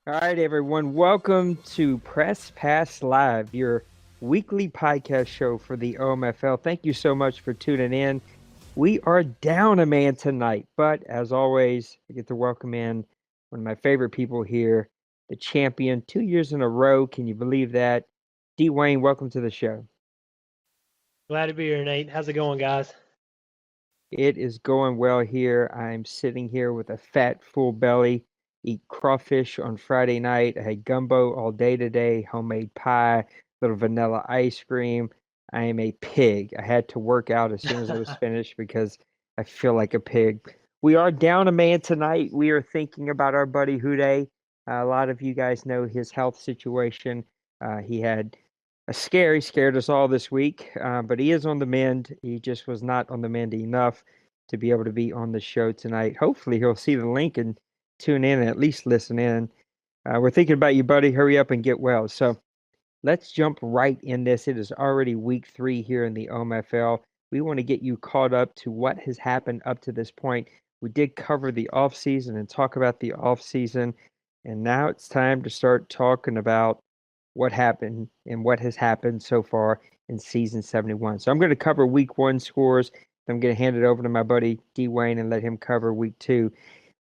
All right, everyone. Welcome to Press Pass Live, your weekly podcast show for the OMFL. Thank you so much for tuning in. We are down a man tonight, but as always, I get to welcome in one of my favorite people here, the champion, 2 years in a row. Can you believe that? D. Wayne, welcome to the show. Glad to be here, Nate. How's it going, guys? It is going well here. I'm sitting here with a fat, full belly. Eat crawfish on Friday night. I had gumbo all day today, homemade pie, little vanilla ice cream. I am a pig. I had to work out as soon as I was finished because I feel like a pig. We are down a man tonight. We are thinking about our buddy Hude. A lot of you guys know his health situation. He had a scare. He scared us all this week, but he is on the mend. He just was not on the mend enough to be able to be on the show tonight. Hopefully, he'll see the link and tune in and at least listen in. We're thinking about you, buddy. Hurry up and get well. So let's jump right in this. It is already week 3 here in the OMFL. We want to get you caught up to what has happened up to this point. We did cover the off season and talk about the off season, and now it's time to start talking about what happened and what has happened so far in season 71. So I'm going to cover week 1 scores. I'm going to hand it over to my buddy D Wayne and let him cover week 2.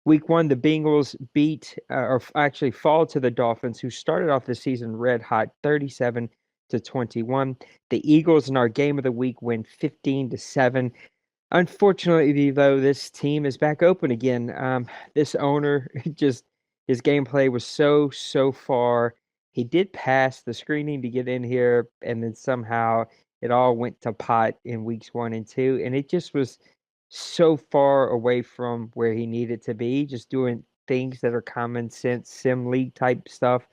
Week 1, the Bengals beat or actually fall to the Dolphins, who started off the season red hot, 37-21. The Eagles in our game of the week win 15-7. Unfortunately, though, this team is back open again. This owner just his gameplay was so far. He did pass the screening to get in here, and then somehow it all went to pot in weeks 1 and 2, and it just was so far away from where he needed to be, just doing things that are common sense, sim league type stuff.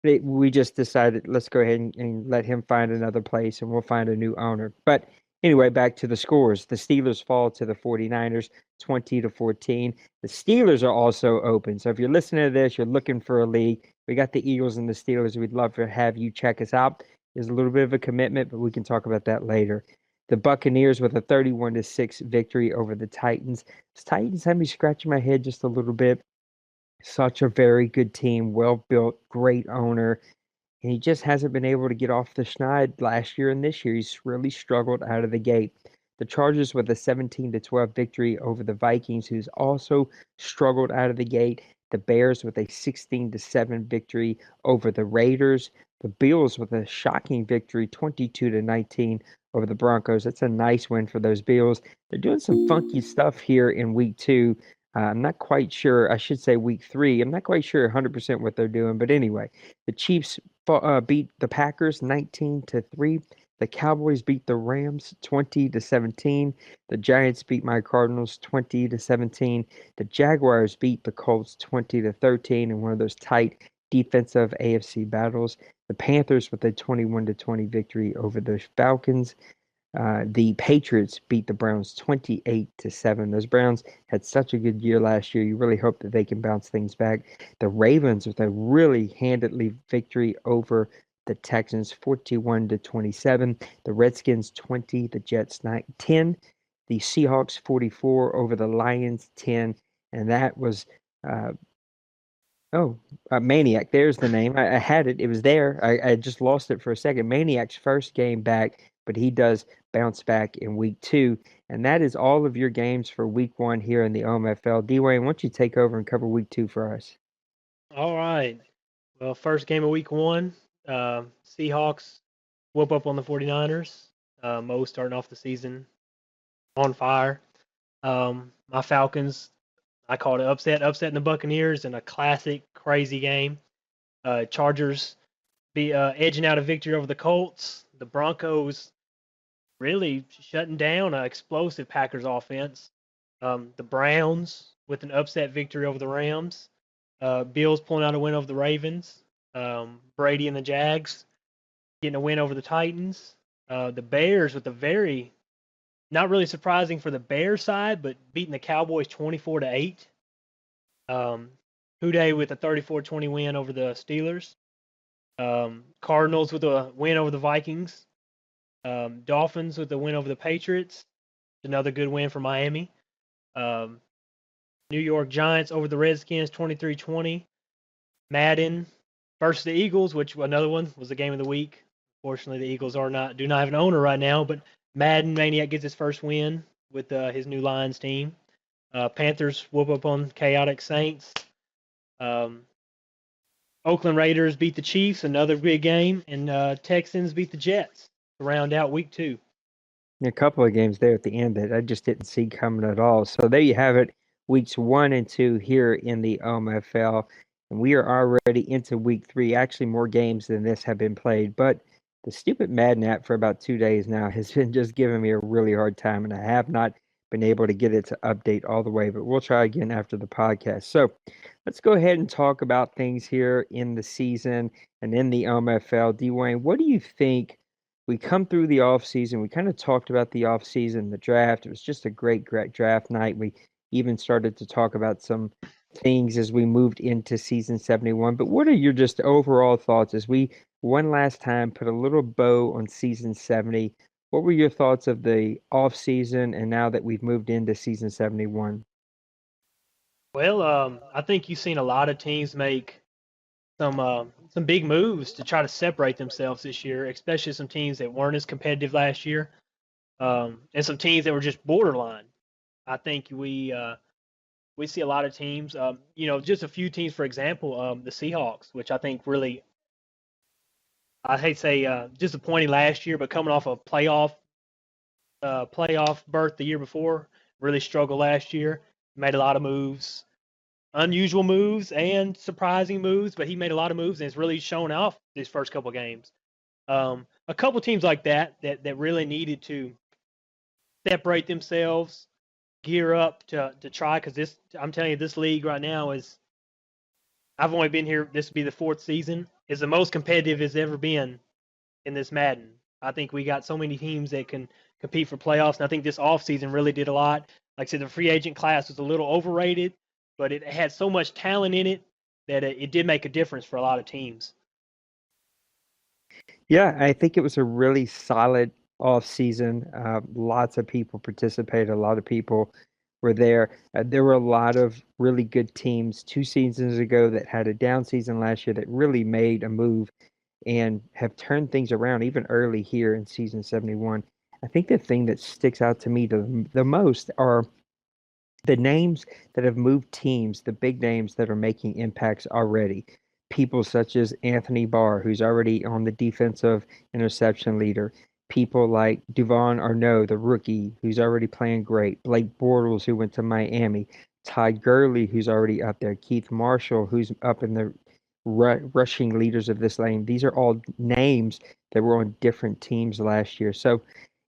We just decided let's go ahead and let him find another place and we'll find a new owner. But anyway, back to the scores. The Steelers fall to the 49ers 20-14. The Steelers are also open. So if you're listening to this, you're looking for a league. We got the Eagles and the Steelers. We'd love to have you check us out. There's a little bit of a commitment, but we can talk about that later. The Buccaneers with a 31-6 victory over the Titans. The Titans had me scratching my head just a little bit. Such a very good team, well built, great owner, and he just hasn't been able to get off the schneid last year and this year. He's really struggled out of the gate. The Chargers with a 17-12 victory over the Vikings, who's also struggled out of the gate. The Bears with a 16-7 victory over the Raiders. The Bills with a shocking victory, 22-19 over the Broncos. That's a nice win for those Bills. They're doing some funky stuff here in week 2. I'm not quite sure. I should say week 3. I'm not quite sure 100% what they're doing, but anyway, the Chiefs beat the Packers 19-3. The Cowboys beat the Rams 20-17. The Giants beat my Cardinals 20-17. The Jaguars beat the Colts 20-13 in one of those tight defensive AFC battles. The Panthers with a 21-20 victory over the Falcons. The Patriots beat the Browns 28-7. Those Browns had such a good year last year. You really hope that they can bounce things back. The Ravens with a really handedly victory over the Texans 41-27. The Redskins 20, the Jets 10. The Seahawks 44 over the Lions 10. And that was uh, Oh, Maniac. There's the name. I had it. It was there. I just lost it for a second. Maniac's first game back, but he does bounce back in week 2. And that is all of your games for week 1 here in the OMFL. D-Wayne, why don't you take over and cover week 2 for us? All right. Well, first game of week 1, Seahawks whoop up on the 49ers. Mo starting off the season on fire. My Falcons, I called it upsetting the Buccaneers in a classic crazy game. Chargers be edging out a victory over the Colts. The Broncos really shutting down an explosive Packers offense. The Browns with an upset victory over the Rams. Bills pulling out a win over the Ravens. Brady and the Jags getting a win over the Titans. The Bears with a very not really surprising for the Bears side, but beating the Cowboys 24-8. Houday with a 34-20 win over the Steelers. Cardinals with a win over the Vikings. Dolphins with a win over the Patriots. Another good win for Miami. Um, New York Giants over the Redskins 23-20. Madden versus the Eagles, which another one was the game of the week. Fortunately, the Eagles do not have an owner right now, but Madden Maniac gets his first win with his new Lions team. Panthers whoop up on Chaotic Saints. Um, Oakland Raiders beat the Chiefs, another big game, and Texans beat the Jets to round out week 2. A couple of games there at the end that I just didn't see coming at all. So there you have it, weeks 1 and 2 here in the OMFL. And we are already into week 3. Actually, more games than this have been played. But the stupid Madden app for about 2 days now has been just giving me a really hard time. And I have not been able to get it to update all the way. But we'll try again after the podcast. So let's go ahead and talk about things here in the season and in the OMFL. Dwayne, what do you think? We come through the off season. We kind of talked about the off season, the draft. It was just a great draft night. We even started to talk about some things as we moved into season 71. But what are your just overall thoughts as we one last time put a little bow on season 70? What were your thoughts of the off season and now that we've moved into season 71? Well, I think you've seen a lot of teams make some big moves to try to separate themselves this year, especially some teams that weren't as competitive last year, and some teams that were just borderline. I think we see a lot of teams. Just a few teams, for example, the Seahawks, which I think really, I hate to say, disappointing last year, but coming off a playoff berth the year before, really struggled last year. Made a lot of moves, unusual moves and surprising moves, but he made a lot of moves and it's really shown off these first couple games. A couple teams like that really needed to separate themselves, gear up to try, because this, I'm telling you, this league right now is, I've only been here, this will be the 4th season, is the most competitive it's ever been in this Madden. I think we got so many teams that can compete for playoffs, and I think this offseason really did a lot. Like I said, the free agent class was a little overrated, but it had so much talent in it that it did make a difference for a lot of teams. Yeah, I think it was a really solid off season. Lots of people participated. A lot of people were there. There were a lot of really good teams 2 seasons ago that had a down season last year that really made a move and have turned things around even early here in season 71. I think the thing that sticks out to me the most are the names that have moved teams, the big names that are making impacts already. People such as Anthony Barr, who's already on the defensive interception leader. People like Duvon Arnaud, the rookie, who's already playing great. Blake Bortles, who went to Miami. Ty Gurley, who's already up there. Keith Marshall, who's up in the rushing leaders of this lane. These are all names that were on different teams last year. So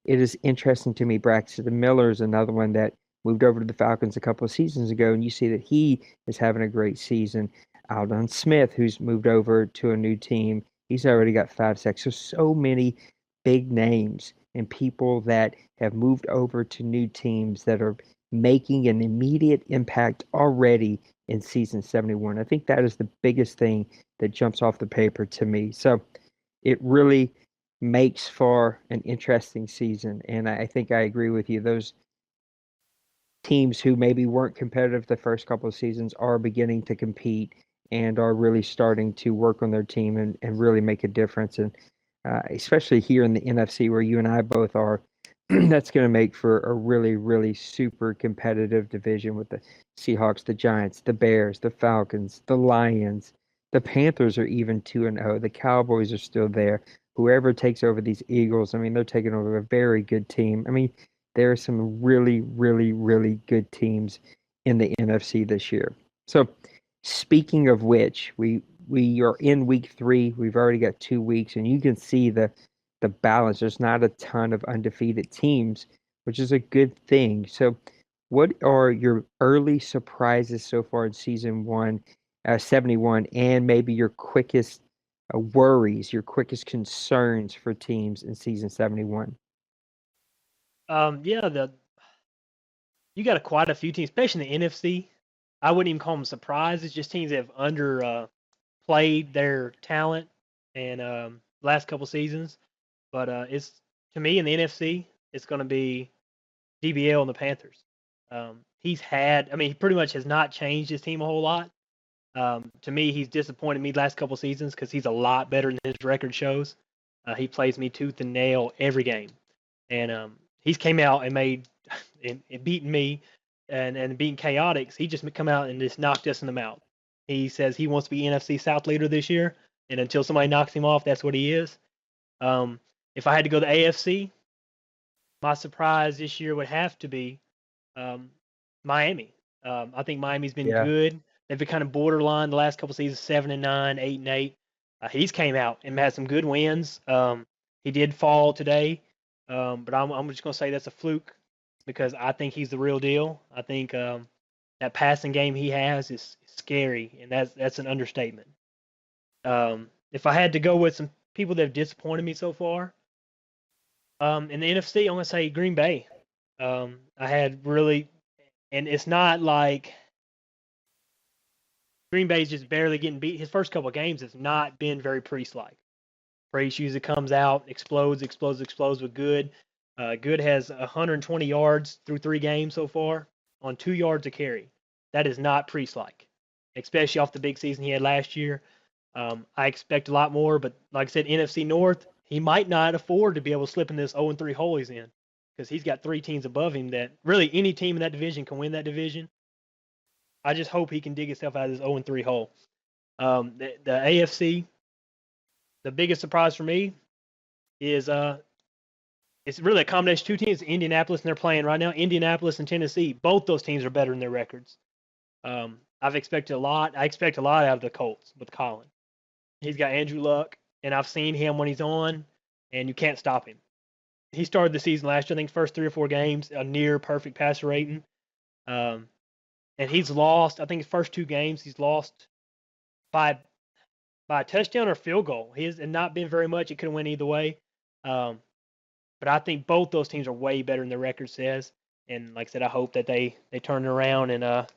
it is interesting to me. Braxton Miller is another one that moved over to the Falcons a couple of seasons ago, and you see that he is having a great season. Aldon Smith, who's moved over to a new team, he's already got 5 sacks. So many big names and people that have moved over to new teams that are making an immediate impact already in season 71. I think that is the biggest thing that jumps off the paper to me. So it really makes for an interesting season. And I think I agree with you. Those teams who maybe weren't competitive the first couple of seasons are beginning to compete and are really starting to work on their team and really make a difference. And especially here in the NFC where you and I both are, that's going to make for a really super competitive division with the Seahawks, the Giants, the Bears, the Falcons, the Lions. The Panthers are even 2-0. The Cowboys are still there. Whoever takes over these Eagles, I mean, they're taking over a very good team. I mean, there are some really good teams in the NFC this year. So, speaking of which, we are in week 3. We've already got 2 weeks, and you can see the balance. There's not a ton of undefeated teams, which is a good thing. So, what are your early surprises so far in season 71, and maybe your quickest worries, your quickest concerns for teams in season 71? Yeah, you got quite a few teams, especially in the NFC. I wouldn't even call them surprises. It's just teams that have played their talent and last couple seasons. But it's, to me, in the NFC, it's going to be DBL and the Panthers. He pretty much has not changed his team a whole lot. To me, he's disappointed me last couple seasons because he's a lot better than his record shows. He plays me tooth and nail every game, and he's came out and made and beaten me and beating Chaotix. He just come out and just knocked us in the mouth. He says he wants to be NFC South leader this year, and until somebody knocks him off, that's what he is. Um, if I had to go to AFC, my surprise this year would have to be um, Miami. I think Miami's been Yeah. good. They've been kind of borderline the last couple seasons, 7-9, 8-8. He's came out and had some good wins. He did fall today, but I'm just gonna say that's a fluke because I think he's the real deal. I think that passing game he has is scary, and that's an understatement. If I had to go with some people that have disappointed me so far, in the NFC, I'm gonna say Green Bay. I had really, and it's not like Green Bay's just barely getting beat. His first couple of games has not been very Priest-like. Priest usually comes out, explodes with Good. Good has 120 yards through 3 games so far on 2 yards a carry. That is not Priest-like, especially off the big season he had last year. I expect a lot more, but like I said, NFC North, he might not afford to be able to slip in this 0-3 hole he's in because he's got 3 teams above him that really any team in that division can win that division. I just hope he can dig himself out of this 0-3 hole. The AFC, the biggest surprise for me is it's really a combination of 2 teams, Indianapolis, and they're playing right now. Indianapolis and Tennessee, both those teams are better than their records. I've expected a lot. I expect a lot out of the Colts with Colin. He's got Andrew Luck, and I've seen him when he's on, and you can't stop him. He started the season last year, I think, first 3 or 4 games, a near perfect passer rating. Um, and he's lost, I think, his first 2 games, he's lost by a touchdown or field goal. He has not been very much. It could have went either way. But I think both those teams are way better than their record says. And like I said, I hope that they turn it around and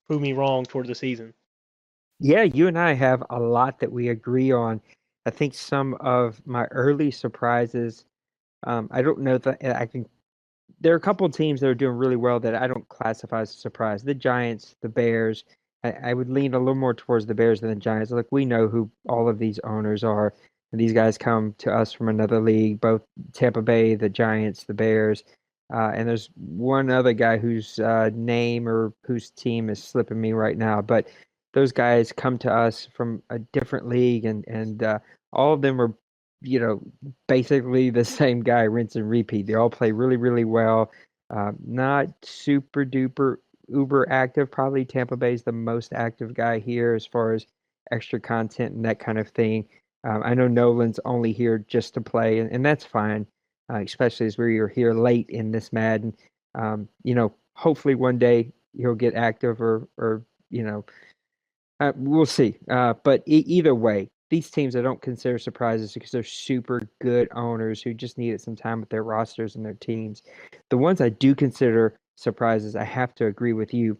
prove me wrong towards the season. Yeah, you and I have a lot that we agree on. I think some of my early surprises, I don't know that I can. There are a couple of teams that are doing really well that I don't classify as a surprise. The Giants, the Bears. I would lean a little more towards the Bears than the Giants. Like we know who all of these owners are. And these guys come to us from another league, both Tampa Bay, the Giants, the Bears. And there's one other guy whose name or whose team is slipping me right now. But those guys come to us from a different league, and all of them are, you know, basically the same guy, rinse and repeat. They all play really, really well. Not super duper uber active. Probably Tampa Bay's the most active guy here as far as extra content and that kind of thing. I know Nolan's only here just to play, and that's fine, especially as we are here late in this Madden. Hopefully one day he'll get active, or you know, we'll see. But either way, these teams I don't consider surprises because they're super good owners who just needed some time with their rosters and their teams. The ones I do consider surprises, I have to agree with you.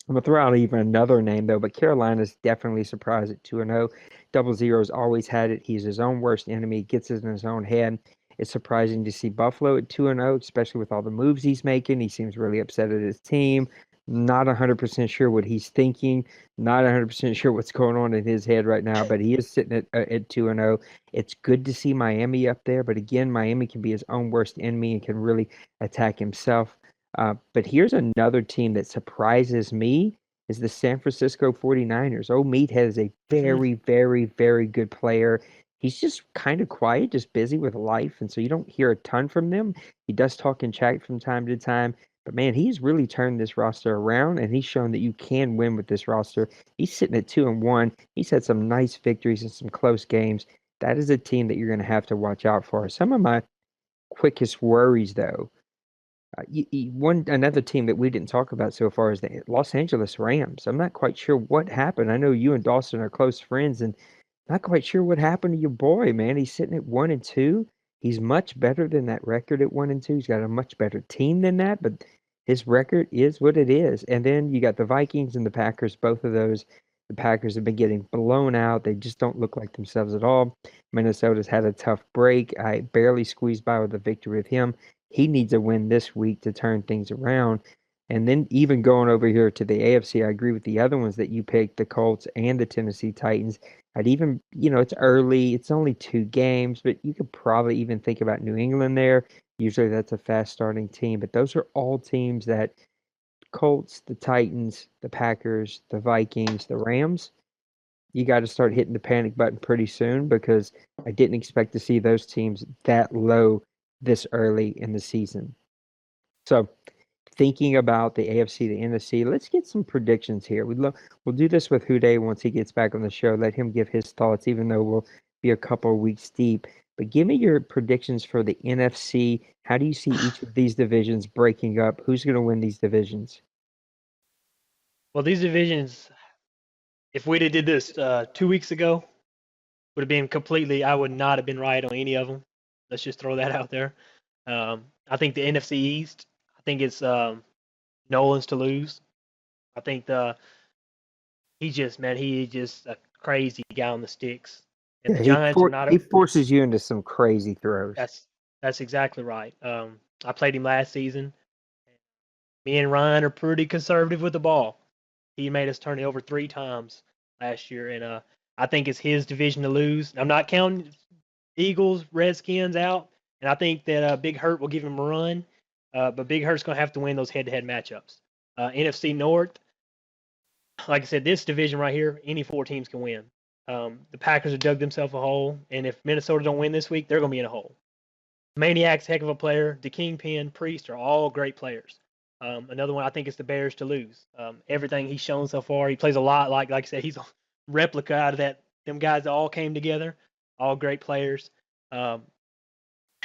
I'm gonna throw out even another name though, but Carolina's definitely surprised at 2-0. Double Zero's always had it. He's his own worst enemy, gets it in his own head. It's surprising to see Buffalo at 2-0, especially with all the moves he's making. He seems really upset at his team. Not 100% sure what he's thinking. Not 100% sure what's going on in his head right now, but he is sitting at 2-0. It's good to see Miami up there, but again, Miami can be his own worst enemy and can really attack himself. But here's another team that surprises me is the San Francisco 49ers. Old Meat has a very, very, very good player. He's just kind of quiet, just busy with life, and so you don't hear a ton from them. He does talk and chat from time to time, but man, he's really turned this roster around, and he's shown that you can win with this roster. He's sitting at 2-1. He's had some nice victories and some close games. That is a team that you're going to have to watch out for. Some of my quickest worries, though, one another team that we didn't talk about so far is the Los Angeles Rams. I'm not quite sure what happened. I know you and Dawson are close friends, and not quite sure what happened to your boy, man. He's sitting at 1-2. He's much better than that record at 1-2. He's got a much better team than that, but his record is what it is. And then you got the Vikings and the Packers. Both of those, the Packers have been getting blown out. They just don't look like themselves at all. Minnesota's had a tough break. I barely squeezed by with a victory with him. He needs a win this week to turn things around. And then even going over here to the AFC, I agree with the other ones that you picked, the Colts and the Tennessee Titans. I'd even, it's early, it's only 2 games, but you could probably even think about New England there. Usually that's a fast starting team, but those are all teams that Colts, the Titans, the Packers, the Vikings, the Rams, you got to start hitting the panic button pretty soon because I didn't expect to see those teams that low this early in the season. So, thinking about the AFC, the NFC, let's get some predictions here. We'll do this with Huday once he gets back on the show. Let him give his thoughts, even though we'll be a couple of weeks deep. But give me your predictions for the NFC. How do you see each of these divisions breaking up? Who's going to win these divisions? Well, these divisions, if we'd have did this 2 weeks ago, would have been completely. I would not have been right on any of them. Let's just throw that out there. I think the NFC East. I think it's Nolan's to lose. I think he just a crazy guy on the sticks. And Yeah, the Giants are not. he forces you into some crazy throws. That's exactly right. I played him last season. Me and Ryan are pretty conservative with the ball. He made us turn it over 3 times last year, and I think it's his division to lose. I'm not counting Eagles, Redskins out, and I think that Big Hurt will give him a run, but Big Hurt's going to have to win those head-to-head matchups. NFC North, like I said, this division right here, any 4 teams can win. The Packers have dug themselves a hole, and if Minnesota don't win this week, they're going to be in a hole. Maniac's heck of a player. The Kingpin, Priest are all great players. Another one I think is the Bears to lose. Everything he's shown so far, he plays a lot like I said, he's a replica out of that. Them guys that all came together, all great players. Um,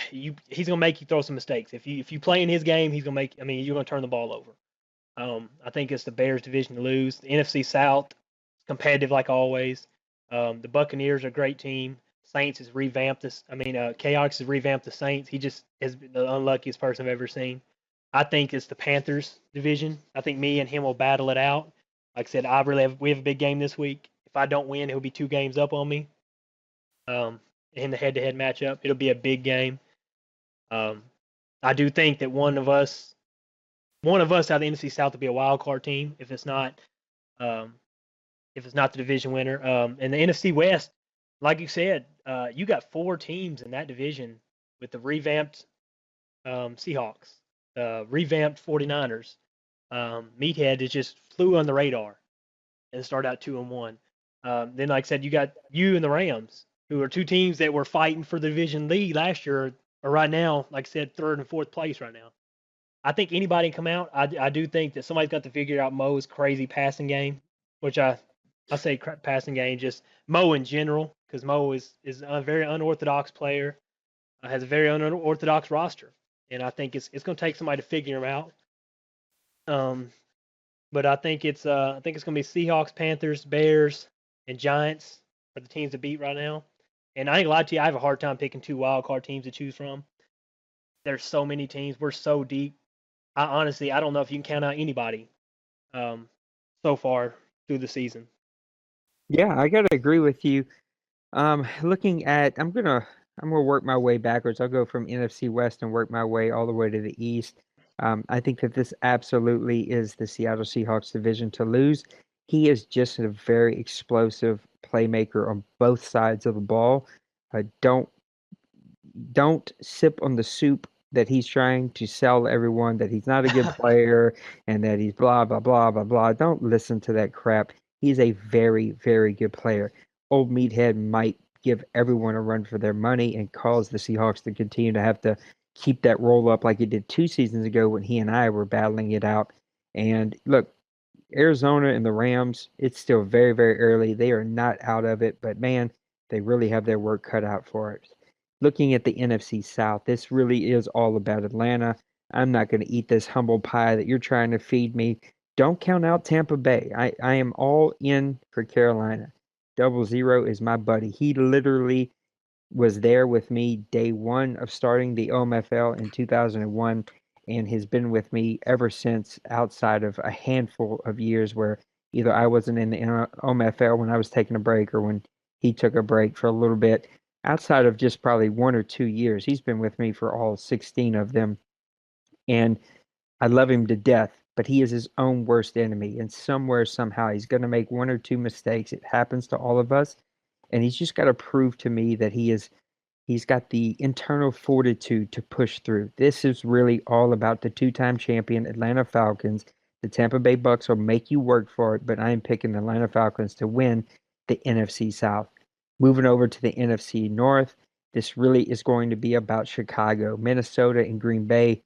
he's gonna make you throw some mistakes. If you play in his game, he's gonna make. I mean, you're gonna turn the ball over. I think it's the Bears division to lose. The NFC South, competitive like always. The Buccaneers are a great team. Saints has revamped this. I mean, Chaos has revamped the Saints. He just is the unluckiest person I've ever seen. I think it's the Panthers division. I think me and him will battle it out. Like I said, we have a big game this week. If I don't win, he'll be 2 games up on me. In the head-to-head matchup, it'll be a big game. I do think that one of us out of the NFC South will be a wild card team um, if it's not the division winner. And the NFC West, like you said, you got 4 teams in that division with the revamped Seahawks, revamped 49ers. Meathead just flew on the radar and started out 2-1. Then, like I said, you got you and the Rams, who are 2 teams that were fighting for the division lead last year, are right now, like I said, 3rd and 4th place right now. I think anybody can come out. I do think that somebody's got to figure out Mo's crazy passing game, which I say passing game, just Mo in general, because Mo is a very unorthodox player, has a very unorthodox roster, and I think it's going to take somebody to figure him out. But I think it's going to be Seahawks, Panthers, Bears, and Giants are the teams to beat right now. And I ain't lie to you, I have a hard time picking 2 wild card teams to choose from. There's so many teams. We're so deep. I don't know if you can count out anybody so far through the season. Yeah, I gotta agree with you. Looking at, I'm gonna work my way backwards. I'll go from NFC West and work my way all the way to the East. I think that this absolutely is the Seattle Seahawks division to lose. He is just a very explosive playmaker on both sides of the ball. Don't sip on the soup that he's trying to sell everyone that he's not a good player and that he's blah blah blah blah blah. Don't listen to that crap. He's a very, very good player. Old Meathead might give everyone a run for their money and cause the Seahawks to continue to have to keep that roll up like it did 2 seasons ago when he and I were battling it out. And look, Arizona and the Rams, it's still very, very early. They are not out of it, but man, they really have their work cut out for it. Looking at the NFC South, this really is all about Atlanta. I'm not going to eat this humble pie that you're trying to feed me. Don't count out Tampa Bay. I am all in for Carolina. 00 is my buddy. He literally was there with me day one of starting the OMFL in 2001 and has been with me ever since, outside of a handful of years where either I wasn't in the OMFL when I was taking a break or when he took a break for a little bit. Outside of just probably 1 or 2 years, he's been with me for all 16 of them. And I love him to death. but he is his own worst enemy. And somewhere, somehow, he's going to make one or two mistakes. It happens to all of us. And he's just got to prove to me that he's got the internal fortitude to push through. This is really all about the two-time champion Atlanta Falcons. The Tampa Bay Bucks will make you work for it, but I am picking the Atlanta Falcons to win the NFC South. Moving over to the NFC North, this really is going to be about Chicago, Minnesota, and Green Bay.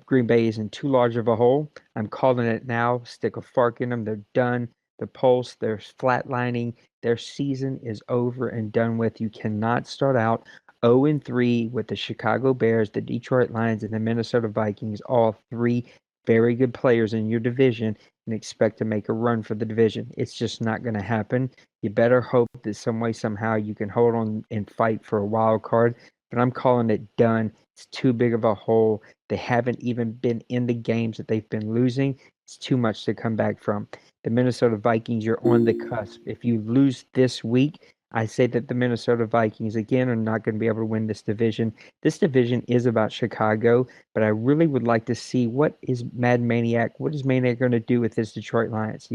Green Bay is in too large of a hole. I'm calling it now. Stick a fork in them. They're done. The pulse, they're flatlining. Their season is over and done with. You cannot start out 0-3 with the Chicago Bears, the Detroit Lions, and the Minnesota Vikings, all three very good players in your division, and expect to make a run for the division. It's just not going to happen. You better hope that some way, somehow, you can hold on and fight for a wild card. But I'm calling it done. It's too big of a hole. They haven't even been in the games that they've been losing. It's too much to come back from. The Minnesota Vikings, you're on the cusp. If you lose this week, I say that the Minnesota Vikings, again, are not going to be able to win this division. This division is about Chicago, but I really would like to see what is Maniac going to do with his Detroit Lions?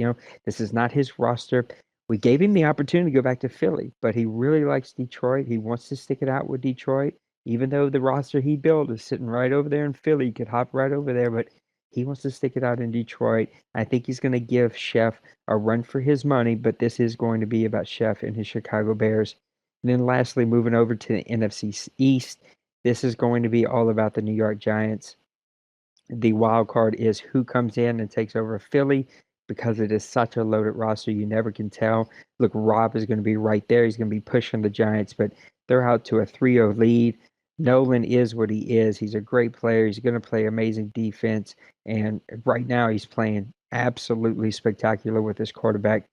This is not his roster. We gave him the opportunity to go back to Philly, but he really likes Detroit. He wants to stick it out with Detroit, even though the roster he built is sitting right over there in Philly. He could hop right over there, but he wants to stick it out in Detroit. I think he's going to give Chef a run for his money, but this is going to be about Chef and his Chicago Bears. And then lastly, moving over to the NFC East, this is going to be all about the New York Giants. The wild card is who comes in and takes over Philly because it is such a loaded roster. You never can tell. Look, Rob is going to be right there. He's going to be pushing the Giants, but they're out to a 3-0 lead. Nolan is what he is. He's a great player. He's going to play amazing defense. And right now, he's playing absolutely spectacular with his quarterback.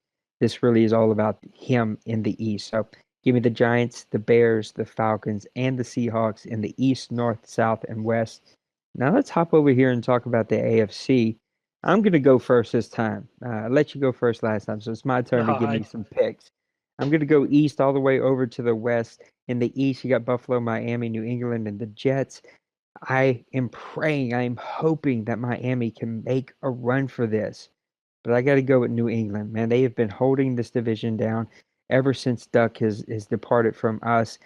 This really is all about him in the East. So give me the Giants, the Bears, the Falcons, and the Seahawks in the East, North, South, and West. Now let's hop over here and talk about the AFC. I'm going to go first this time. I let you go first last time, so it's my turn to All give me right. some picks. I'm going to go east all the way over to the west. In the east, you got Buffalo, Miami, New England, and the Jets. I am praying, I am hoping that Miami can make a run for this. But I got to go with New England, man. They have been holding this division down ever since Duck has departed from us.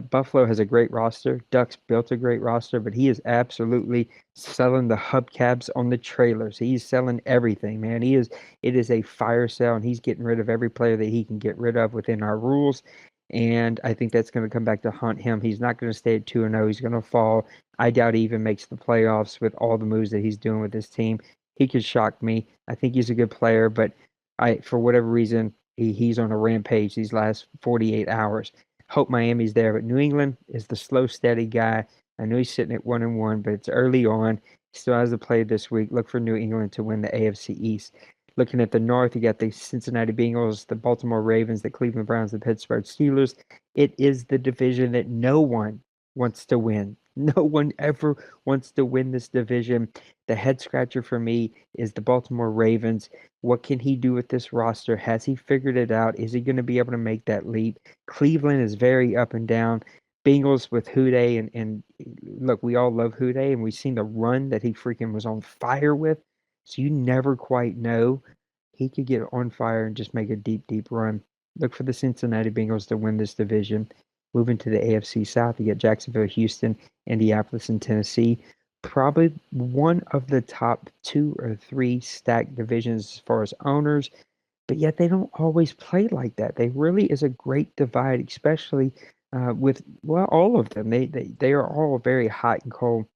Buffalo has a great roster. Duck's built a great roster, but he is absolutely selling the hubcaps on the trailers. He's selling everything, man. It is a fire sale, and he's getting rid of every player that he can get rid of within our rules. And I think that's going to come back to haunt him. He's not going to stay at 2-0. He's going to fall. I doubt he even makes the playoffs with all the moves that he's doing with his team. He could shock me. I think he's a good player, but for whatever reason, he's on a rampage these last 48 hours. Hope Miami's there, but New England is the slow, steady guy. I know he's sitting at 1-1, but it's early on. He still has to play this week. Look for New England to win the AFC East. Looking at the North, you got the Cincinnati Bengals, the Baltimore Ravens, the Cleveland Browns, the Pittsburgh Steelers. It is the division that no one wants to win. No one ever wants to win this division. The head scratcher for me is the Baltimore Ravens. What can he do with this roster? Has he figured it out? Is he going to be able to make that leap? Cleveland is very up and down. Bengals with Houday, and look, we all love Houday, and we've seen the run that he freaking was on fire with. So you never quite know. He could get on fire and just make a deep, deep run. Look for the Cincinnati Bengals to win this division. Moving to the AFC South, you get Jacksonville, Houston, Indianapolis, and Tennessee. Probably one of the top two or three stacked divisions as far as owners, but yet they don't always play like that. They really is a great divide, especially with all of them. They are all very hot and cold.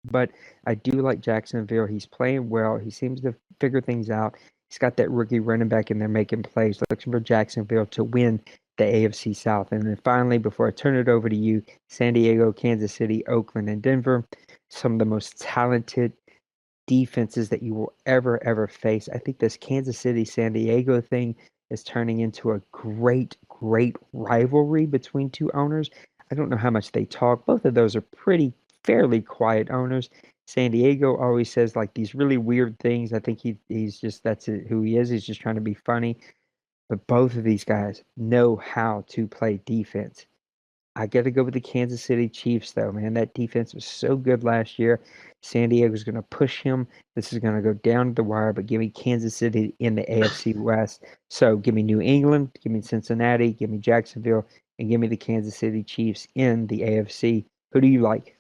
But I do like Jacksonville. He's playing well. He seems to figure things out. He's got that rookie running back in there making plays. Looking for Jacksonville to win the AFC South. And then finally, before I turn it over to you, San Diego, Kansas City, Oakland, and Denver. Some of the most talented defenses that you will ever face. I think this Kansas City San Diego thing is turning into a great rivalry between two owners. I don't know how much they talk. Both of those are pretty fairly quiet owners. San Diego always says like these really weird things. I think he's just that's who he is. He's just trying to be funny. But both of these guys know how to play defense. I got to go with the Kansas City Chiefs, though, man. That defense was so good last year. San Diego's going to push him. This is going to go down to the wire, but give me Kansas City in the AFC West. So give me New England, give me Cincinnati, give me Jacksonville, and give me the Kansas City Chiefs in the AFC. Who do you like?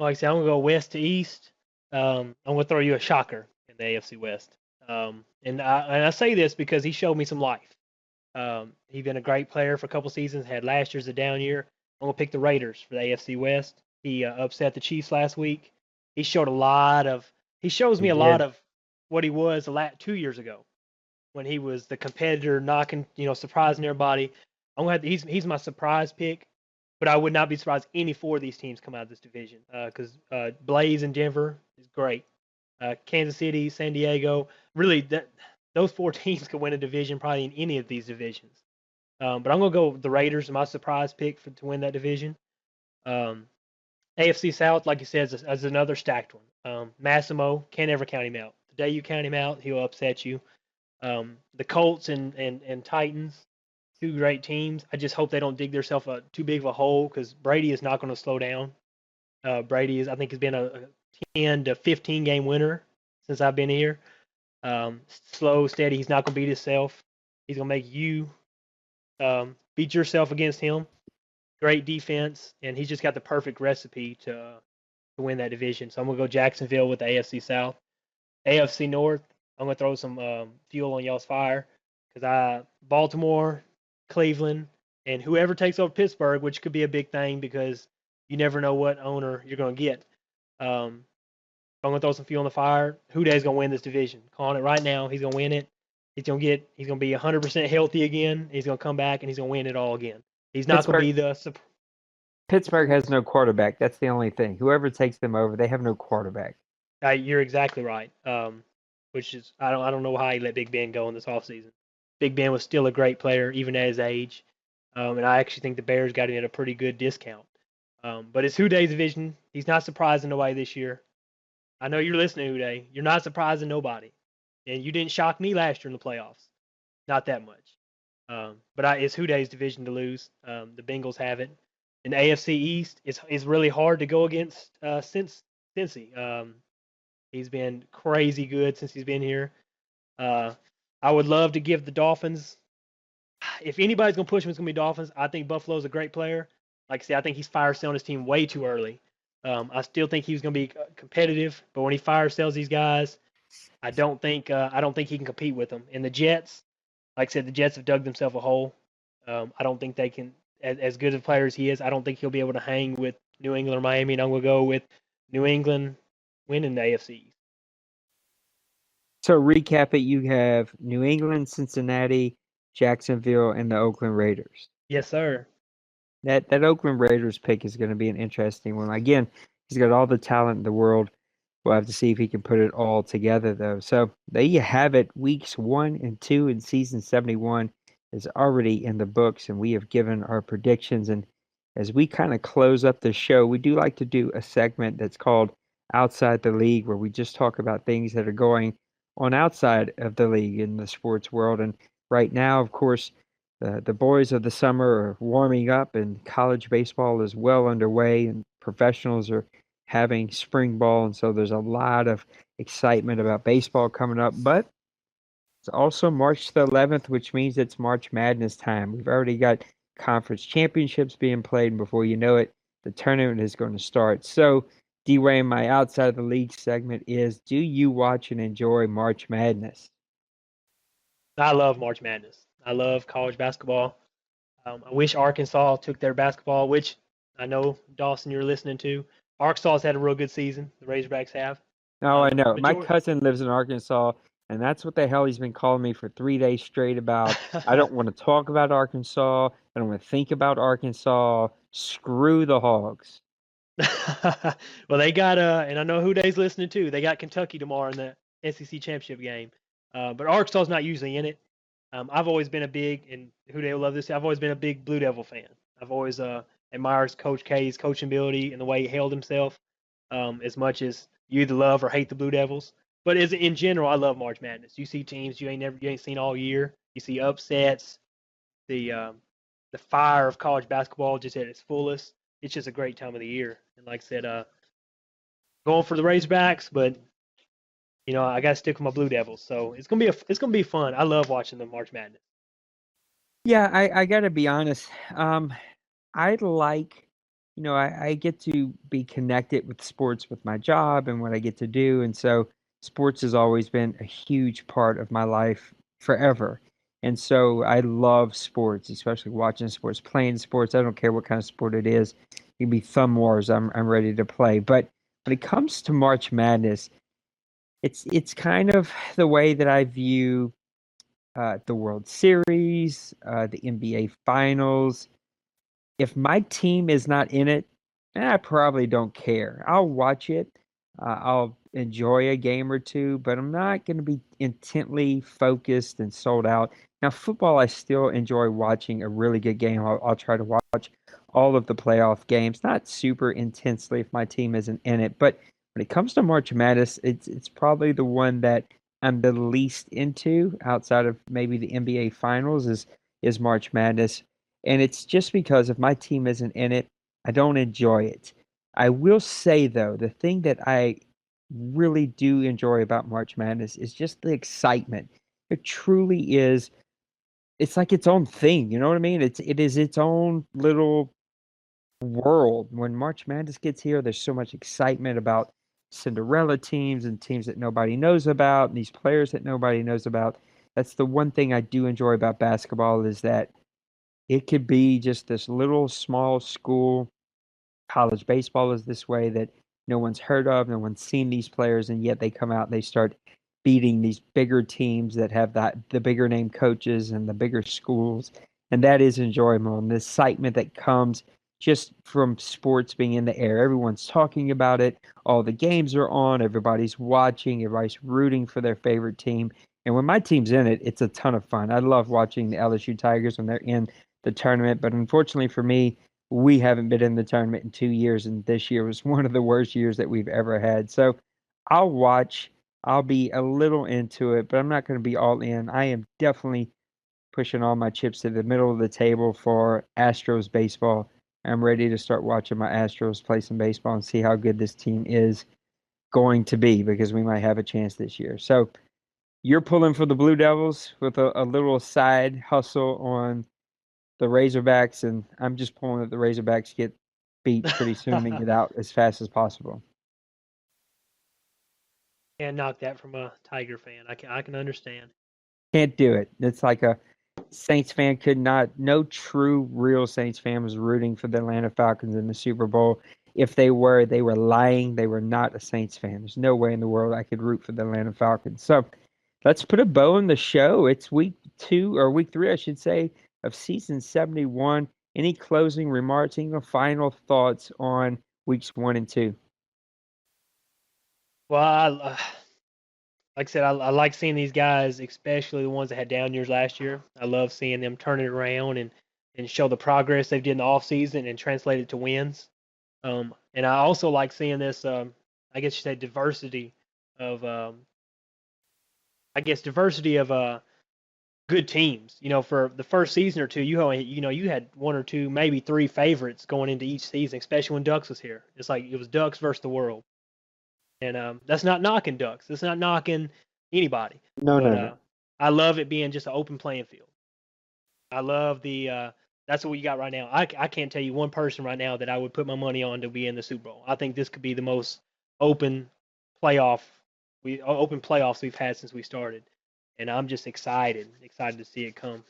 Like I said, I'm gonna go west to east. I'm gonna throw you a shocker in the AFC West. And I say this because he showed me some life. He's been a great player for a couple seasons. Had last year's a down year. I'm gonna pick the Raiders for the AFC West. He upset the Chiefs last week. He showed a lot of. He shows He me a lot did. of what he was 2 years ago when he was the competitor, knocking, surprising everybody. He's my surprise pick, but I would not be surprised any four of these teams come out of this division because Blaze in Denver is great. Kansas City, San Diego, really those four teams could win a division probably in any of these divisions. But I'm gonna go with the Raiders, my surprise pick to win that division. Um, AFC South, like you said, is another stacked one. Massimo can't ever count him out. The day you count him out, he'll upset you. The Colts and Titans, two great teams. I just hope they don't dig themselves too big of a hole because Brady is not going to slow down. Brady I think, has been a 10 to 15 game winner since I've been here. Slow, steady. He's not going to beat himself. He's going to make you beat yourself against him. Great defense, and he's just got the perfect recipe to win that division. So I'm going to go Jacksonville with the AFC South. AFC North, I'm going to throw some fuel on y'all's fire because Baltimore, Cleveland, and whoever takes over Pittsburgh, which could be a big thing because you never know what owner you're going to get. I'm going to throw some fuel on the fire. Huday's going to win this division. Calling it right now. He's going to win it. He's going to be 100% healthy again. He's going to come back and he's going to win it all again. He's not going to Pittsburgh be the. Pittsburgh has no quarterback. That's the only thing. Whoever takes them over, they have no quarterback. You're exactly right. Which is I don't know how he let Big Ben go in this offseason. Big Ben was still a great player even at his age, and I actually think the Bears got him at a pretty good discount. But it's Huday's division. He's not surprising nobody this year. I know you're listening, Huday. You're not surprising nobody, and you didn't shock me last year in the playoffs. Not that much. It's Huday's division to lose. The Bengals have it. In the AFC East, it's really hard to go against Cincy. He's been crazy good since he's been here. Uh, I would love to give the Dolphins. If anybody's gonna push him, it's gonna be Dolphins. I think Buffalo's a great player. Like I said, I think he's fire selling his team way too early. I still think he's gonna be competitive, but when he fire sells these guys, I don't think he can compete with them. And the Jets, like I said, the Jets have dug themselves a hole. I don't think they can, as good a player as he is, I don't think he'll be able to hang with New England or Miami. And I'm gonna go with New England winning the AFC. So recap it, you have New England, Cincinnati, Jacksonville, and the Oakland Raiders. Yes, sir. That Oakland Raiders pick is going to be an interesting one. Again, he's got all the talent in the world. We'll have to see if he can put it all together, though. So there you have it. Weeks 1 and 2 in season 71 is already in the books, and we have given our predictions. And as we kind of close up the show, we do like to do a segment that's called Outside the League, where we just talk about things that are going on outside of the league in the sports world. And right now, of course, the boys of the summer are warming up, and college baseball is well underway, and professionals are having spring ball, and so there's a lot of excitement about baseball coming up. But it's also March the 11th, which means it's March Madness time. We've already got conference championships being played, and before you know it, the tournament is going to start. So, D-Way, my outside of the league segment is: do you watch and enjoy March Madness? I love March Madness. I love college basketball. I wish Arkansas took their basketball, which I know Dawson you're listening to. Arkansas has had a real good season. The Razorbacks have. Oh, I know. My Majority. cousin lives in Arkansas, and that's what the hell he's been calling me for 3 days straight about. I don't want to talk about Arkansas. I don't want to think about Arkansas. Screw the Hogs. Well, they got and I know who they's listening to. They got Kentucky tomorrow in the SEC championship game. But Arkansas's not usually in it. I've always been a big, and who they will love this. I've always been a big Blue Devil fan. I've always admired Coach K's coaching ability and the way he held himself. As much as you either love or hate the Blue Devils, but as in general, I love March Madness. You see teams you ain't seen all year. You see upsets. The the fire of college basketball just at its fullest. It's just a great time of the year. And like I said, going for the Razorbacks, but I got to stick with my Blue Devils. So it's gonna be fun. I love watching the March Madness. Yeah, I gotta be honest. I like, I get to be connected with sports with my job and what I get to do. And so sports has always been a huge part of my life forever. And so I love sports, especially watching sports, playing sports. I don't care what kind of sport it is. It can be thumb wars. I'm ready to play. But when it comes to March Madness, it's kind of the way that I view the World Series, the NBA Finals. If my team is not in it, I probably don't care. I'll watch it. I'll enjoy a game or two, but I'm not going to be intently focused and sold out. Now, football, I still enjoy watching a really good game. I'll try to watch all of the playoff games, not super intensely if my team isn't in it. But when it comes to March Madness, it's probably the one that I'm the least into outside of maybe the NBA Finals is March Madness. And it's just because if my team isn't in it, I don't enjoy it. I will say though, the thing that I really do enjoy about March Madness is just the excitement. It truly is. It's like its own thing. You know what I mean? It is its own little world. When March Madness gets here, there's so much excitement about Cinderella teams and teams that nobody knows about, and these players that nobody knows about. That's the one thing I do enjoy about basketball is that it could be just this little small school. College baseball is this way that no one's heard of, no one's seen these players, and yet they come out and they start beating these bigger teams that have the bigger name coaches and the bigger schools, and that is enjoyable. And the excitement that comes just from sports being in the air, everyone's talking about it. All the games are on, everybody's watching, everybody's rooting for their favorite team. And when my team's in it, it's a ton of fun. I love watching the LSU Tigers when they're in the tournament, but unfortunately for me, we haven't been in the tournament in 2 years, and this year was one of the worst years that we've ever had. So I'll watch. I'll be a little into it, but I'm not going to be all in. I am definitely pushing all my chips to the middle of the table for Astros baseball. I'm ready to start watching my Astros play some baseball and see how good this team is going to be because we might have a chance this year. So you're pulling for the Blue Devils with a little side hustle on the Razorbacks, and I'm just pulling that the Razorbacks get beat pretty soon and get out as fast as possible. Can't knock that from a Tiger fan. I can understand. Can't do it. It's like a Saints fan could not, no true, real Saints fan was rooting for the Atlanta Falcons in the Super Bowl. If they were lying. They were not a Saints fan. There's no way in the world I could root for the Atlanta Falcons. So let's put a bow on the show. It's week 2, or week 3, I should say, of season 71. Any closing remarks, any final thoughts on weeks 1 and 2? Well, like I said, I like seeing these guys, especially the ones that had down years last year. I love seeing them turn it around and show the progress they've did in the off season and translate it to wins. And I also like seeing this. I guess you say diversity of. I guess diversity of good teams. For the first season or two, you had one or two, maybe three favorites going into each season, especially when Ducks was here. It's like it was Ducks versus the world. And that's not knocking Ducks. That's not knocking anybody. No, But no, no. I love it being just an open playing field. I love the that's what you got right now. I can't tell you one person right now that I would put my money on to be in the Super Bowl. I think this could be the most open playoff open playoffs we've had since we started, and I'm just excited to see it come.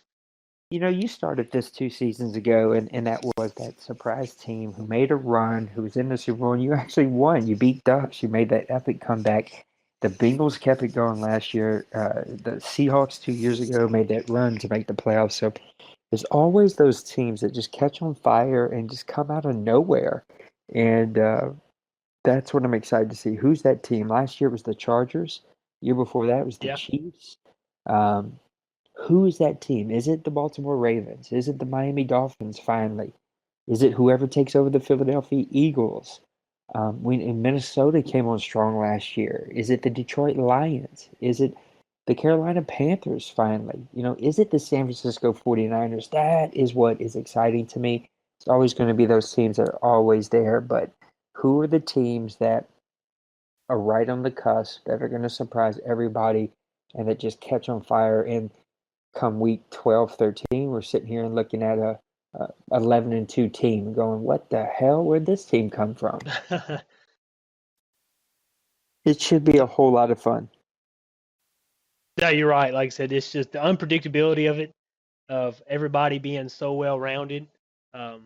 You started this 2 seasons ago, and that was that surprise team who made a run, who was in the Super Bowl, and you actually won. You beat Ducks. You made that epic comeback. The Bengals kept it going last year. The Seahawks 2 years ago made that run to make the playoffs. So there's always those teams that just catch on fire and just come out of nowhere. And that's what I'm excited to see. Who's that team? Last year it was the Chargers. Year before that it was the Yeah, Chiefs. Um, who is that team? Is it the Baltimore Ravens? Is it the Miami Dolphins finally? Is it whoever takes over the Philadelphia Eagles? When Minnesota came on strong last year, is it the Detroit Lions? Is it the Carolina Panthers finally. Is it the San Francisco 49ers? That is what is exciting to me. It's always going to be those teams that are always there, but who are the teams that are right on the cusp that are going to surprise everybody and that just catch on fire? And come week 12, 13, we're sitting here and looking at a 11-2 team going, what the hell? Where'd this team come from? It should be a whole lot of fun. Yeah, you're right. Like I said, it's just the unpredictability of it, of everybody being so well rounded. Like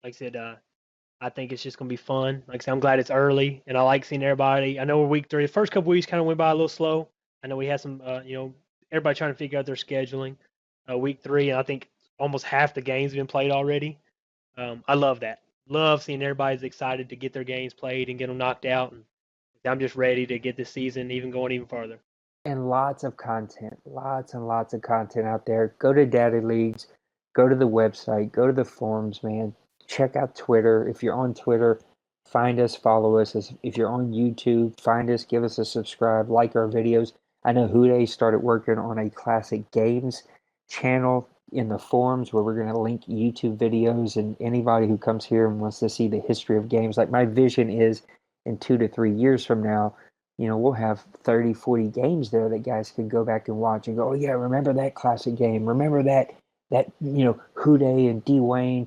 I said, I think it's just gonna be fun. Like I said, I'm glad it's early, and I like seeing everybody. I know we're week 3. The first couple weeks kind of went by a little slow. I know we had some, everybody trying to figure out their scheduling. Week 3, and I think almost half the games have been played already. I love that. Love seeing everybody's excited to get their games played and get them knocked out. And I'm just ready to get this season even going even farther. And lots of content, lots and lots of content out there. Go to Daddy Leagues, go to the website, go to the forums, man. Check out Twitter. If you're on Twitter, find us, follow us. If you're on YouTube, find us, give us a subscribe, like our videos. I know Hude started working on a classic games channel in the forums where we're going to link YouTube videos, and anybody who comes here and wants to see the history of games. Like, my vision is in 2 to 3 years from now, we'll have 30, 40 games there that guys can go back and watch and go, oh yeah, remember that classic game? Remember that Hude and Dwayne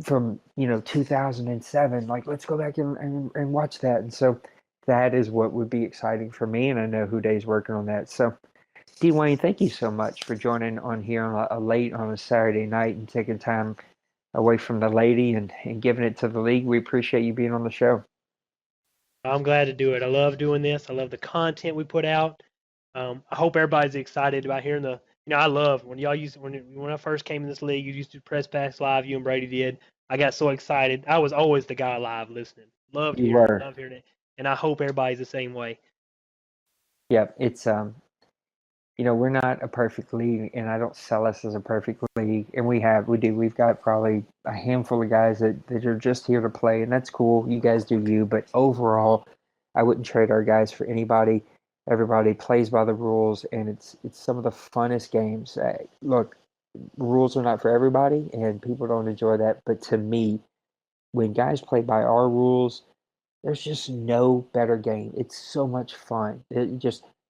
from 2007. Like, let's go back and watch that. And so that is what would be exciting for me, and I know Hude's working on that. So Dwayne, thank you so much for joining on here on a late on a Saturday night and taking time away from the lady and giving it to the league. We appreciate you being on the show. I'm glad to do it. I love doing this. I love the content we put out. I hope everybody's excited about hearing the. I love when y'all used when I first came in this league. You used to press pass live. You and Brady did. I got so excited. I was always the guy live listening. Loved You hearing it. were. Loved hearing it. And I hope everybody's the same way. Yep, it's we're not a perfect league, and I don't sell us as a perfect league. And we've got probably a handful of guys that are just here to play, and that's cool. You guys do you, but overall, I wouldn't trade our guys for anybody. Everybody plays by the rules, and it's some of the funnest games. Look, rules are not for everybody, and people don't enjoy that. But to me, when guys play by our rules, there's just no better game. It's so much fun.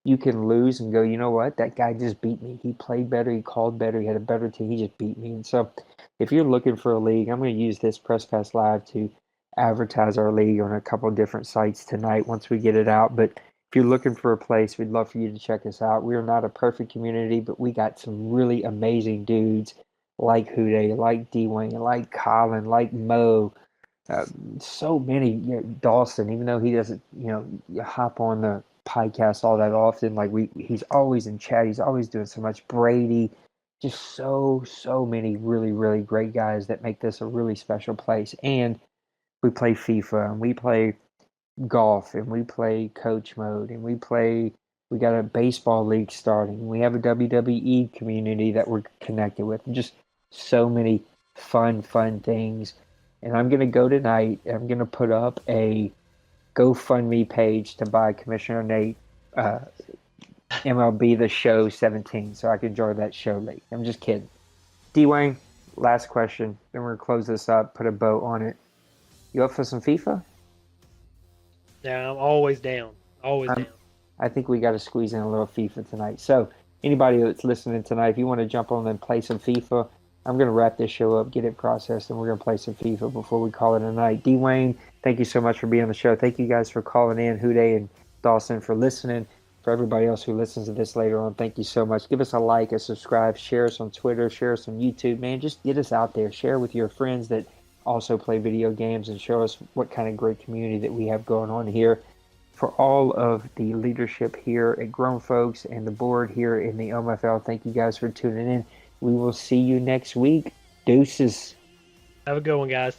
You can lose and go, you know what? That guy just beat me. He played better. He called better. He had a better team. He just beat me. And so, if you're looking for a league, I'm going to use this Press Pass Live to advertise our league on a couple of different sites tonight once we get it out. But if you're looking for a place, we'd love for you to check us out. We are not a perfect community, but we got some really amazing dudes like Hude, like Dwayne, like Colin, like Mo, uh, so many, Dawson, even though he doesn't, hop on the podcast all that often, like he's always in chat. He's always doing so much. Brady, just so many really, really great guys that make this a really special place. And we play FIFA, and we play golf, and we play coach mode, and we got a baseball league starting. We have a WWE community that we're connected with. Just so many fun things. And I'm gonna go tonight. I'm gonna put up a GoFundMe page to buy Commissioner Nate uh, MLB The Show 17, so I can join that show late. I'm just kidding. Dwayne, last question. Then we're gonna close this up. Put a bow on it. You up for some FIFA? Yeah, I'm always down. Always I'm down. I think we got to squeeze in a little FIFA tonight. So, anybody that's listening tonight, if you want to jump on and play some FIFA, I'm going to wrap this show up, get it processed, and we're going to play some FIFA before we call it a night. Dwayne, thank you so much for being on the show. Thank you guys for calling in. Hude and Dawson for listening. For everybody else who listens to this later on, thank you so much. Give us a like, a subscribe, share us on Twitter, share us on YouTube. Man, just get us out there. Share with your friends that also play video games and show us what kind of great community that we have going on here. For all of the leadership here at Grown Folks and the board here in the OMFL, thank you guys for tuning in. We will see you next week. Deuces. Have a good one, guys.